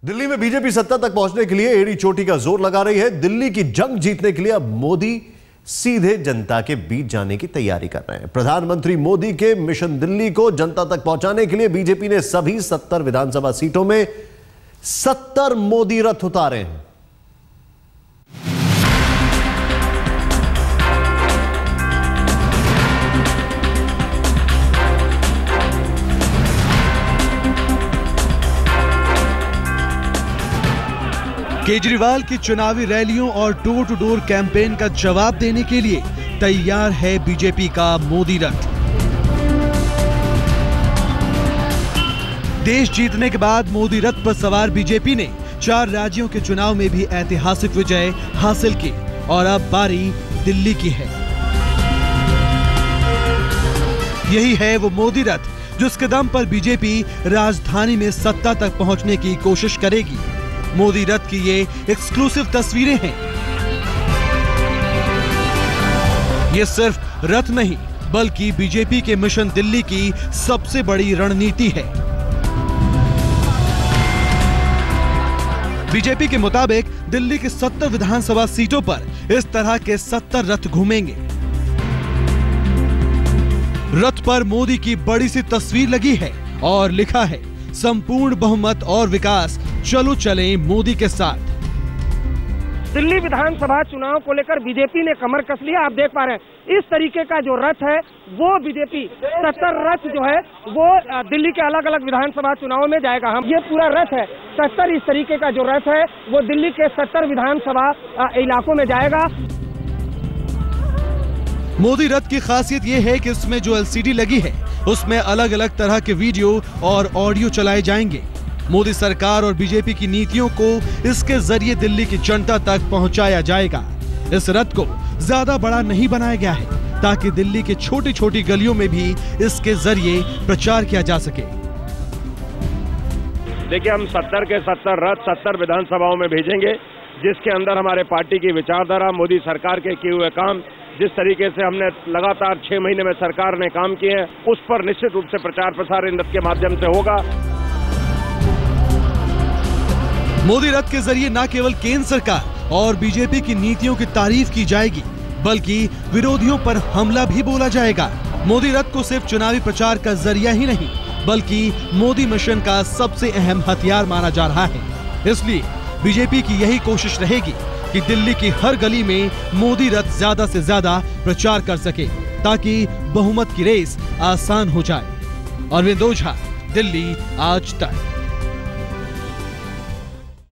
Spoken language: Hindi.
दिल्ली में बीजेपी सत्ता तक पहुंचने के लिए एड़ी चोटी का जोर लगा रही है। दिल्ली की जंग जीतने के लिए अब मोदी सीधे जनता के बीच जाने की तैयारी कर रहे हैं। प्रधानमंत्री मोदी के मिशन दिल्ली को जनता तक पहुंचाने के लिए बीजेपी ने सभी 70 विधानसभा सीटों में 70 मोदी रथ उतारे हैं। केजरीवाल की चुनावी रैलियों और डोर टू डोर कैंपेन का जवाब देने के लिए तैयार है बीजेपी का मोदी रथ। देश जीतने के बाद मोदी रथ पर सवार बीजेपी ने 4 राज्यों के चुनाव में भी ऐतिहासिक विजय हासिल की और अब बारी दिल्ली की है। यही है वो मोदी रथ जिसके दम पर बीजेपी राजधानी में सत्ता तक पहुंचने की कोशिश करेगी। मोदी रथ की ये एक्सक्लूसिव तस्वीरें हैं। ये सिर्फ रथ नहीं बल्कि बीजेपी के मिशन दिल्ली की सबसे बड़ी रणनीति है। बीजेपी के मुताबिक दिल्ली की 70 विधानसभा सीटों पर इस तरह के 70 रथ घूमेंगे। रथ पर मोदी की बड़ी सी तस्वीर लगी है और लिखा है संपूर्ण बहुमत और विकास, चलो चलें मोदी के साथ। दिल्ली विधानसभा चुनाव को लेकर बीजेपी ने कमर कस लिया। आप देख पा रहे हैं इस तरीके का जो रथ है वो बीजेपी 70 रथ जो है वो दिल्ली के अलग अलग विधानसभा चुनाव में जाएगा। हम ये पूरा रथ है 70 इस तरीके का जो रथ है वो दिल्ली के 70 विधानसभा इलाकों में जाएगा। मोदी रथ की खासियत ये है कि इसमें जो एलसीडी लगी है उसमें अलग अलग तरह के वीडियो और ऑडियो चलाए जाएंगे। मोदी सरकार और बीजेपी की नीतियों को इसके जरिए दिल्ली की जनता तक पहुंचाया जाएगा। इस रथ को ज्यादा बड़ा नहीं बनाया गया है ताकि दिल्ली की छोटी छोटी गलियों में भी इसके जरिए प्रचार किया जा सके। देखिए, हम 70 के 70 रथ 70 विधानसभाओं में भेजेंगे जिसके अंदर हमारे पार्टी की विचारधारा, मोदी सरकार के किए हुए काम, जिस तरीके से हमने लगातार 6 महीने में सरकार ने काम किए हैं उस पर निश्चित रूप से प्रचार प्रसार इन रथ के माध्यम से होगा। मोदी रथ के जरिए न केवल केंद्र सरकार और बीजेपी की नीतियों की तारीफ की जाएगी बल्कि विरोधियों पर हमला भी बोला जाएगा। मोदी रथ को सिर्फ चुनावी प्रचार का जरिया ही नहीं बल्कि मोदी मिशन का सबसे अहम हथियार माना जा रहा है। इसलिए बीजेपी की यही कोशिश रहेगी कि दिल्ली की हर गली में मोदी रथ ज्यादा से ज्यादा प्रचार कर सके ताकि बहुमत की रेस आसान हो जाए। अरविंद ओझा, दिल्ली आज तक।